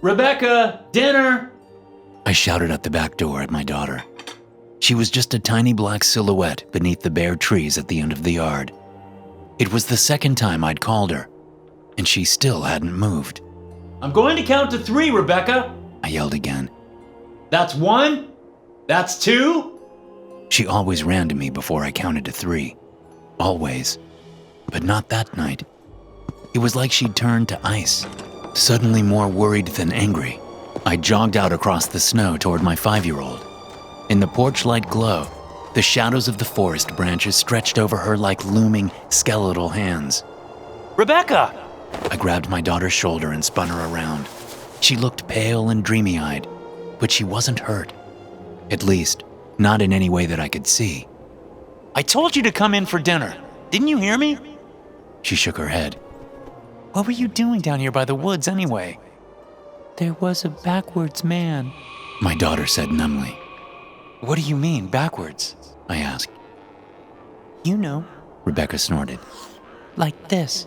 Rebecca, dinner! I shouted at the back door at my daughter. She was just a tiny black silhouette beneath the bare trees at the end of the yard. It was the second time I'd called her, and she still hadn't moved. I'm going to count to 3, Rebecca! I yelled again. That's 1. That's 2. She always ran to me before I counted to 3. Always. But not that night. It was like she'd turned to ice, suddenly more worried than angry. I jogged out across the snow toward my 5-year-old. In the porch light glow, the shadows of the forest branches stretched over her like looming, skeletal hands. Rebecca! I grabbed my daughter's shoulder and spun her around. She looked pale and dreamy-eyed, but she wasn't hurt. At least, not in any way that I could see. I told you to come in for dinner. Didn't you hear me? She shook her head. What were you doing down here by the woods anyway? There was a backwards man. My daughter said numbly. What do you mean, backwards? I asked. You know. Rebecca snorted. Like this.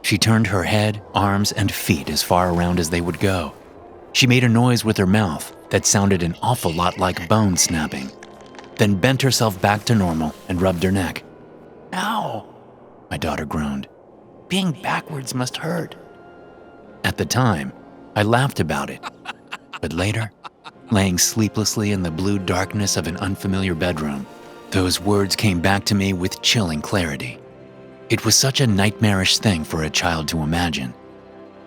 She turned her head, arms, and feet as far around as they would go. She made a noise with her mouth that sounded an awful lot like bone snapping, then bent herself back to normal and rubbed her neck. Ow! My daughter groaned. Being backwards must hurt. At the time, I laughed about it. But later, laying sleeplessly in the blue darkness of an unfamiliar bedroom, those words came back to me with chilling clarity. It was such a nightmarish thing for a child to imagine,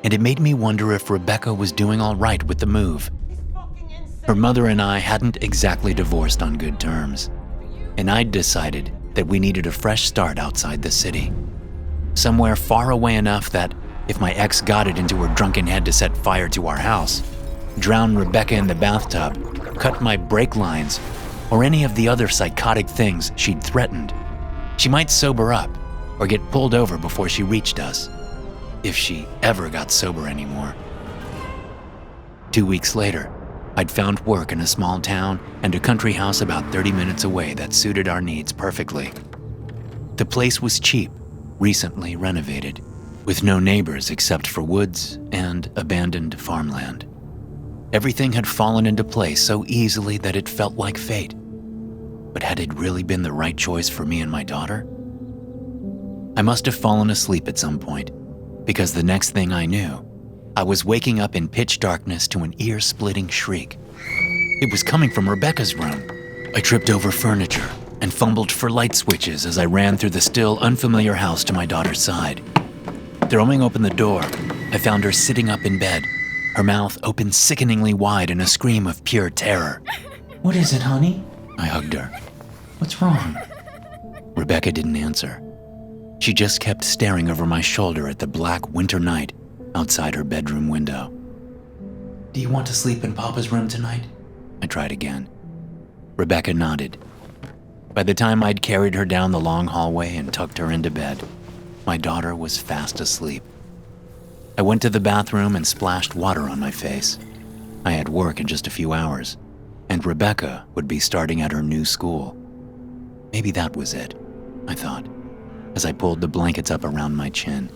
and it made me wonder if Rebecca was doing all right with the move. Her mother and I hadn't exactly divorced on good terms, and I'd decided that we needed a fresh start outside the city. Somewhere far away enough that if my ex got it into her drunken head to set fire to our house, drown Rebecca in the bathtub, cut my brake lines, or any of the other psychotic things she'd threatened, she might sober up or get pulled over before she reached us, if she ever got sober anymore. 2 weeks later, I'd found work in a small town and a country house about 30 minutes away that suited our needs perfectly. The place was cheap, recently renovated, with no neighbors except for woods and abandoned farmland. Everything had fallen into place so easily that it felt like fate. But had it really been the right choice for me and my daughter? I must have fallen asleep at some point, because the next thing I knew, I was waking up in pitch darkness to an ear-splitting shriek. It was coming from Rebecca's room. I tripped over furniture and fumbled for light switches as I ran through the still unfamiliar house to my daughter's side. Throwing open the door, I found her sitting up in bed, her mouth open sickeningly wide in a scream of pure terror. What is it, honey? I hugged her. What's wrong? Rebecca didn't answer. She just kept staring over my shoulder at the black winter night outside her bedroom window. Do you want to sleep in Papa's room tonight? I tried again. Rebecca nodded. By the time I'd carried her down the long hallway and tucked her into bed, my daughter was fast asleep. I went to the bathroom and splashed water on my face. I had work in just a few hours, and Rebecca would be starting at her new school. Maybe that was it, I thought, as I pulled the blankets up around my chin.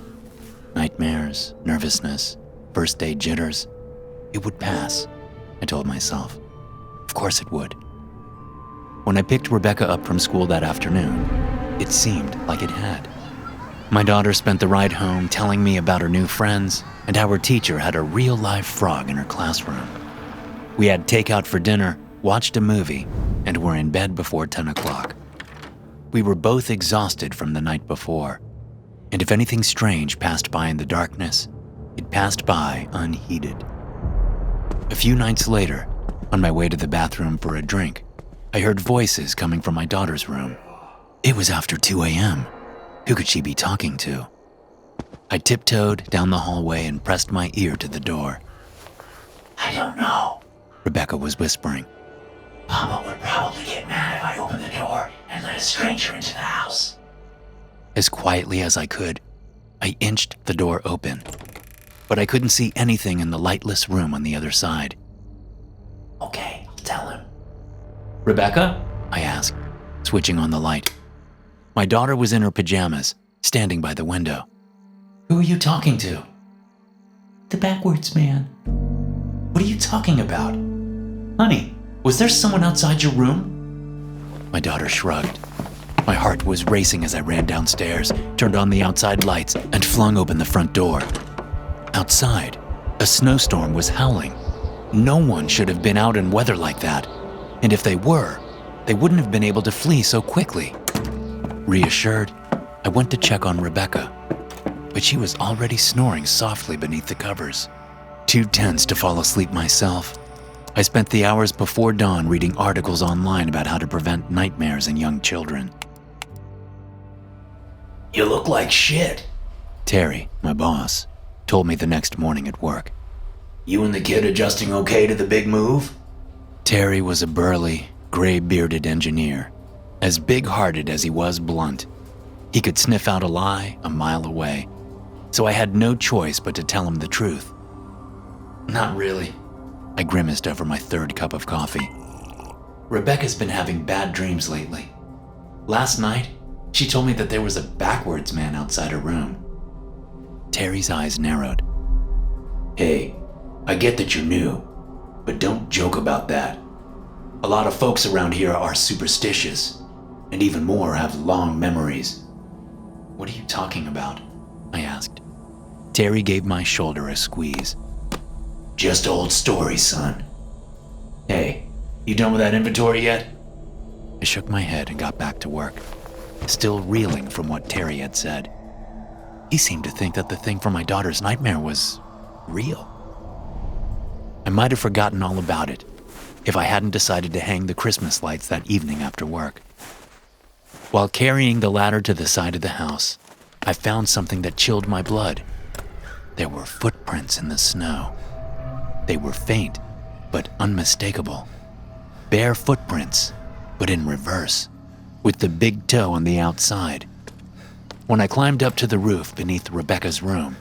Nightmares, nervousness, first day jitters. It would pass, I told myself. Of course it would. When I picked Rebecca up from school that afternoon, it seemed like it had. My daughter spent the ride home telling me about her new friends and how her teacher had a real live frog in her classroom. We had takeout for dinner, watched a movie, and were in bed before 10 o'clock. We were both exhausted from the night before, and if anything strange passed by in the darkness, it passed by unheeded. A few nights later, on my way to the bathroom for a drink, I heard voices coming from my daughter's room. It was after 2 a.m. Who could she be talking to? I tiptoed down the hallway and pressed my ear to the door. I don't know, Rebecca was whispering. Papa would probably get mad if I opened the door and let a stranger into the house. As quietly as I could, I inched the door open, but I couldn't see anything in the lightless room on the other side. Okay, I'll tell him. Rebecca? I asked, switching on the light. My daughter was in her pajamas, standing by the window. Who are you talking to? The backwards man. What are you talking about? Honey, was there someone outside your room? My daughter shrugged. My heart was racing as I ran downstairs, turned on the outside lights, and flung open the front door. Outside, a snowstorm was howling. No one should have been out in weather like that, and if they were, they wouldn't have been able to flee so quickly. Reassured, I went to check on Rebecca, but she was already snoring softly beneath the covers. Too tense to fall asleep myself, I spent the hours before dawn reading articles online about how to prevent nightmares in young children. You look like shit, Terry, my boss, told me the next morning at work. You and the kid adjusting okay to the big move? Terry was a burly, gray-bearded engineer, as big-hearted as he was blunt. He could sniff out a lie a mile away, so I had no choice but to tell him the truth. Not really. I grimaced over my third cup of coffee. Rebecca's been having bad dreams lately. Last night, she told me that there was a backwards man outside her room. Terry's eyes narrowed. Hey, I get that you're new, but don't joke about that. A lot of folks around here are superstitious, and even more have long memories. What are you talking about? I asked. Terry gave my shoulder a squeeze. Just old stories, son. Hey, you done with that inventory yet? I shook my head and got back to work, still reeling from what Terry had said. He seemed to think that the thing from my daughter's nightmare was real. I might have forgotten all about it if I hadn't decided to hang the Christmas lights that evening after work. While carrying the ladder to the side of the house, I found something that chilled my blood. There were footprints in the snow. They were faint, but unmistakable. Bare footprints, but in reverse, with the big toe on the outside. When I climbed up to the roof beneath Rebecca's room,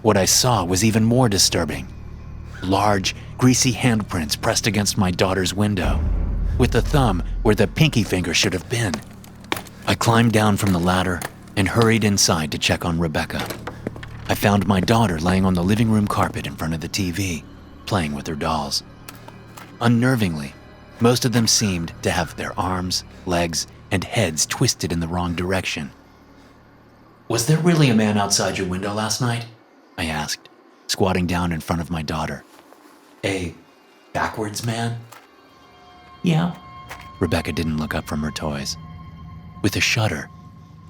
what I saw was even more disturbing. Large, greasy handprints pressed against my daughter's window, with the thumb where the pinky finger should have been. I climbed down from the ladder and hurried inside to check on Rebecca. I found my daughter laying on the living room carpet in front of the TV, playing with her dolls. Unnervingly, most of them seemed to have their arms, legs, and heads twisted in the wrong direction. Was there really a man outside your window last night? I asked, squatting down in front of my daughter. A backwards man? Yeah. Rebecca didn't look up from her toys. With a shudder,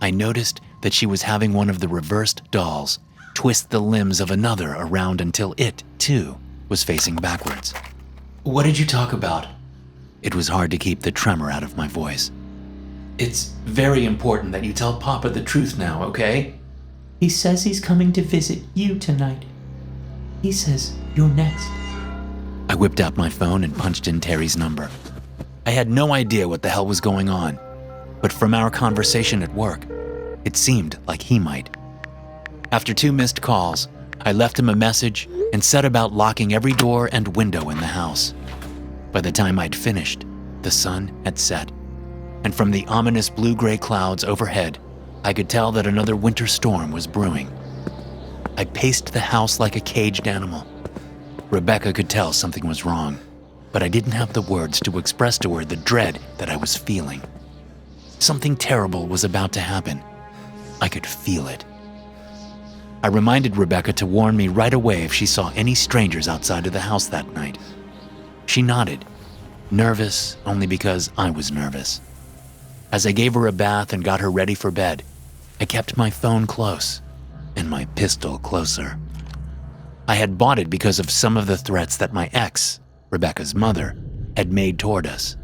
I noticed that she was having one of the reversed dolls twist the limbs of another around until it, too, was facing backwards. What did you talk about? It was hard to keep the tremor out of my voice. It's very important that you tell Papa the truth now, okay? He says he's coming to visit you tonight. He says you're next. I whipped out my phone and punched in Terry's number. I had no idea what the hell was going on, but from our conversation at work, it seemed like he might. After 2 missed calls, I left him a message and set about locking every door and window in the house. By the time I'd finished, the sun had set, and from the ominous blue-gray clouds overhead, I could tell that another winter storm was brewing. I paced the house like a caged animal. Rebecca could tell something was wrong, but I didn't have the words to express to her the dread that I was feeling. Something terrible was about to happen. I could feel it. I reminded Rebecca to warn me right away if she saw any strangers outside of the house that night. She nodded, nervous only because I was nervous. As I gave her a bath and got her ready for bed, I kept my phone close and my pistol closer. I had bought it because of some of the threats that my ex, Rebecca's mother, had made toward us,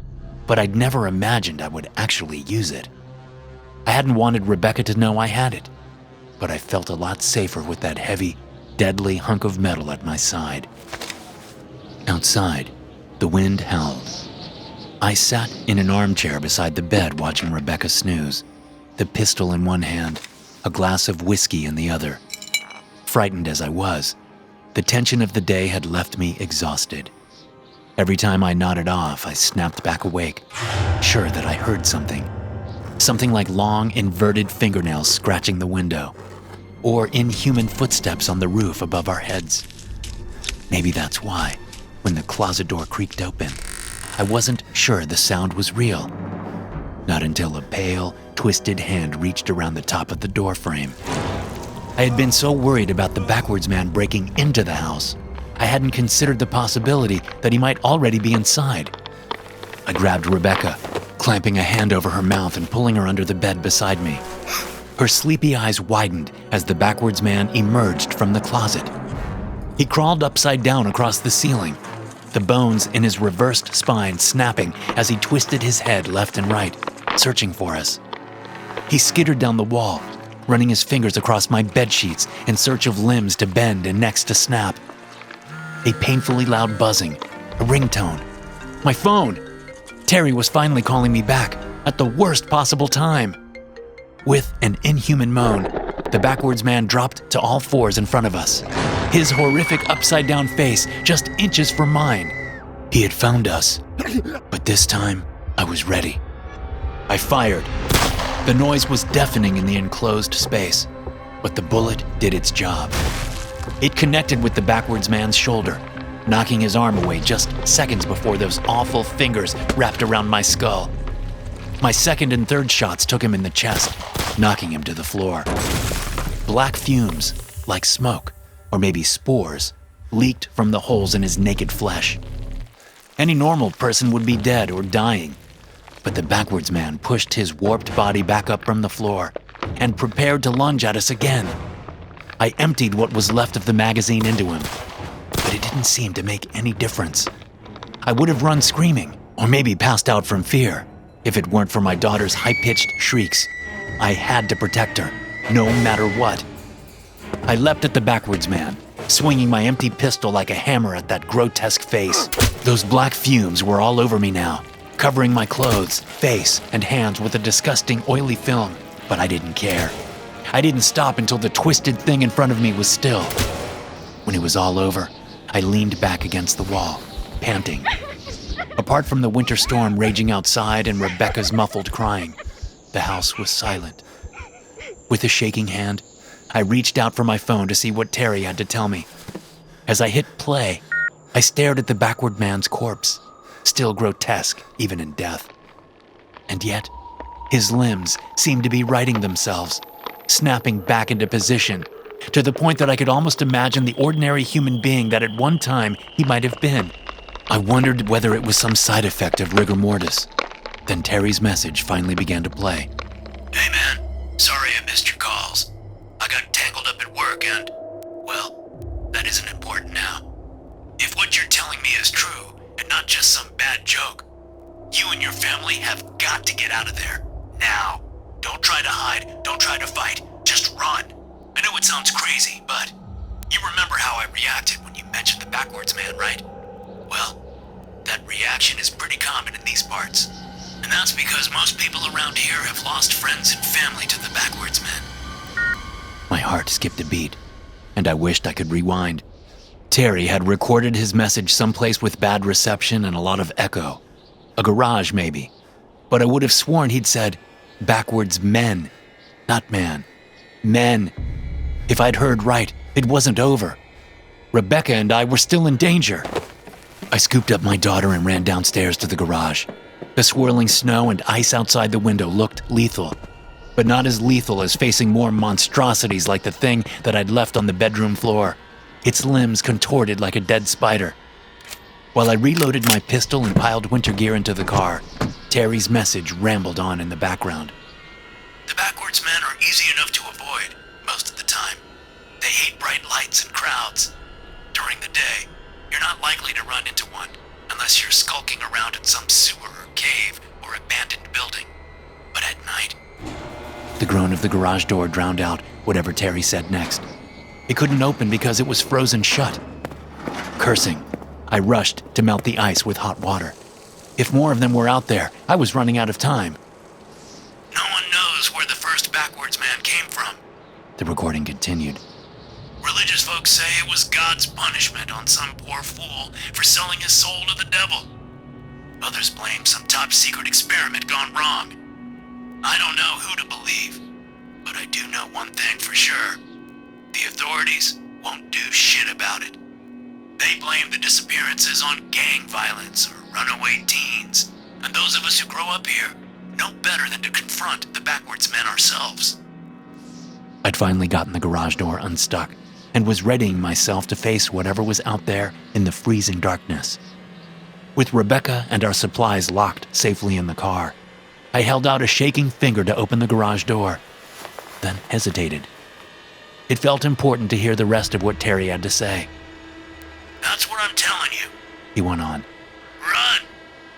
but I'd never imagined I would actually use it. I hadn't wanted Rebecca to know I had it, but I felt a lot safer with that heavy, deadly hunk of metal at my side. Outside, the wind howled. I sat in an armchair beside the bed watching Rebecca snooze, the pistol in one hand, a glass of whiskey in the other. Frightened as I was, the tension of the day had left me exhausted. Every time I nodded off, I snapped back awake, sure that I heard something. Something like long, inverted fingernails scratching the window, or inhuman footsteps on the roof above our heads. Maybe that's why, when the closet door creaked open. I wasn't sure the sound was real. Not until a pale, twisted hand reached around the top of the door frame. I had been so worried about the backwards man breaking into the house, I hadn't considered the possibility that he might already be inside. I grabbed Rebecca, clamping a hand over her mouth and pulling her under the bed beside me. Her sleepy eyes widened as the backwards man emerged from the closet. He crawled upside down across the ceiling, the bones in his reversed spine snapping as he twisted his head left and right, searching for us. He skittered down the wall, running his fingers across my bed sheets in search of limbs to bend and necks to snap. A painfully loud buzzing, a ringtone. My phone! Terry was finally calling me back at the worst possible time. With an inhuman moan, the backwards man dropped to all fours in front of us, his horrific upside-down face just inches from mine. He had found us, but this time I was ready. I fired. The noise was deafening in the enclosed space, but the bullet did its job. It connected with the backwards man's shoulder, knocking his arm away just seconds before those awful fingers wrapped around my skull. My second and third shots took him in the chest, knocking him to the floor. Black fumes, like smoke, or maybe spores, leaked from the holes in his naked flesh. Any normal person would be dead or dying, but the backwards man pushed his warped body back up from the floor and prepared to lunge at us again. I emptied what was left of the magazine into him, but it didn't seem to make any difference. I would have run screaming, or maybe passed out from fear, if it weren't for my daughter's high-pitched shrieks. I had to protect her, no matter what. I leapt at the backwards man, swinging my empty pistol like a hammer at that grotesque face. Those black fumes were all over me now, covering my clothes, face, and hands with a disgusting oily film, but I didn't care. I didn't stop until the twisted thing in front of me was still. When it was all over, I leaned back against the wall, panting. Apart from the winter storm raging outside and Rebecca's muffled crying, the house was silent. With a shaking hand, I reached out for my phone to see what Terry had to tell me. As I hit play, I stared at the backward man's corpse, still grotesque even in death. And yet, his limbs seemed to be righting themselves, snapping back into position, to the point that I could almost imagine the ordinary human being that at one time he might have been. I wondered whether it was some side effect of rigor mortis. Then Terry's message finally began to play. Hey man, sorry I missed your calls. I got tangled up at work and, well, that isn't important now. If what you're telling me is true, and not just some bad joke, you and your family have got to get out of there, now. Don't try to hide, don't try to fight, just run. I know it sounds crazy, but you remember how I reacted when you mentioned the backwards man, right? Well, that reaction is pretty common in these parts. And that's because most people around here have lost friends and family to the backwards man. My heart skipped a beat, and I wished I could rewind. Terry had recorded his message someplace with bad reception and a lot of echo. A garage, maybe. But I would have sworn he'd said, backwards men, not man. Men. If I'd heard right, it wasn't over. Rebecca and I were still in danger. I scooped up my daughter and ran downstairs to the garage. The swirling snow and ice outside the window looked lethal, but not as lethal as facing more monstrosities like the thing that I'd left on the bedroom floor, its limbs contorted like a dead spider. While I reloaded my pistol and piled winter gear into the car, Terry's message rambled on in the background. The backwards men are easy enough to avoid, most of the time. They hate bright lights and crowds. During the day, you're not likely to run into one, unless you're skulking around in some sewer or cave or abandoned building. But at night... The groan of the garage door drowned out whatever Terry said next. It couldn't open because it was frozen shut. Cursing, I rushed to melt the ice with hot water. If more of them were out there, I was running out of time. No one knows where the first backwards man came from. The recording continued. Religious folks say it was God's punishment on some poor fool for selling his soul to the devil. Others blame some top-secret experiment gone wrong. I don't know who to believe, but I do know one thing for sure. The authorities won't do shit about it. They blame the disappearances on gang violence or runaway teens, and those of us who grow up here know better than to confront the backwards men ourselves. I'd finally gotten the garage door unstuck and was readying myself to face whatever was out there in the freezing darkness. With Rebecca and our supplies locked safely in the car, I held out a shaking finger to open the garage door, then hesitated. It felt important to hear the rest of what Terry had to say. That's what I'm telling you. He went on. Run!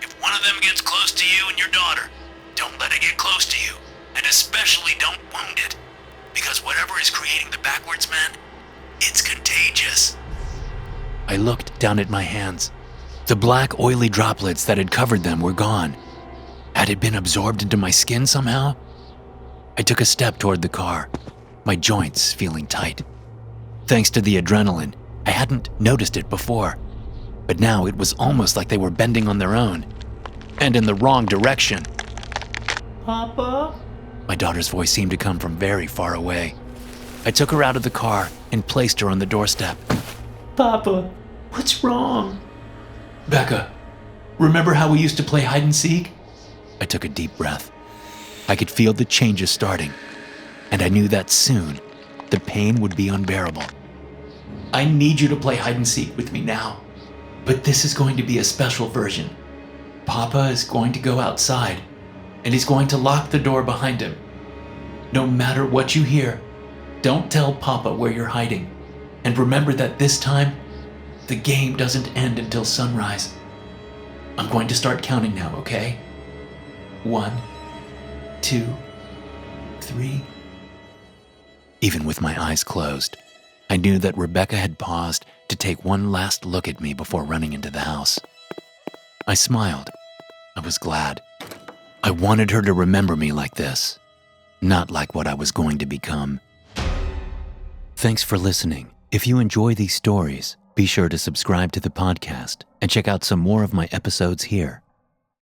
If one of them gets close to you and your daughter, don't let it get close to you, and especially don't wound it, because whatever is creating the backwards men, it's contagious. I looked down at my hands. The black, oily droplets that had covered them were gone. Had it been absorbed into my skin somehow? I took a step toward the car, my joints feeling tight. Thanks to the adrenaline, I hadn't noticed it before, but now it was almost like they were bending on their own, and in the wrong direction. Papa? My daughter's voice seemed to come from very far away. I took her out of the car and placed her on the doorstep. Papa, what's wrong? Becca, remember how we used to play hide and seek? I took a deep breath. I could feel the changes starting, and I knew that soon the pain would be unbearable. I need you to play hide and seek with me now, but this is going to be a special version. Papa is going to go outside, and he's going to lock the door behind him. No matter what you hear, don't tell Papa where you're hiding, and remember that this time, the game doesn't end until sunrise. I'm going to start counting now, okay? 1, 2, 3. Even with my eyes closed, I knew that Rebecca had paused to take one last look at me before running into the house. I smiled. I was glad. I wanted her to remember me like this, not like what I was going to become. Thanks for listening. If you enjoy these stories, be sure to subscribe to the podcast and check out some more of my episodes here.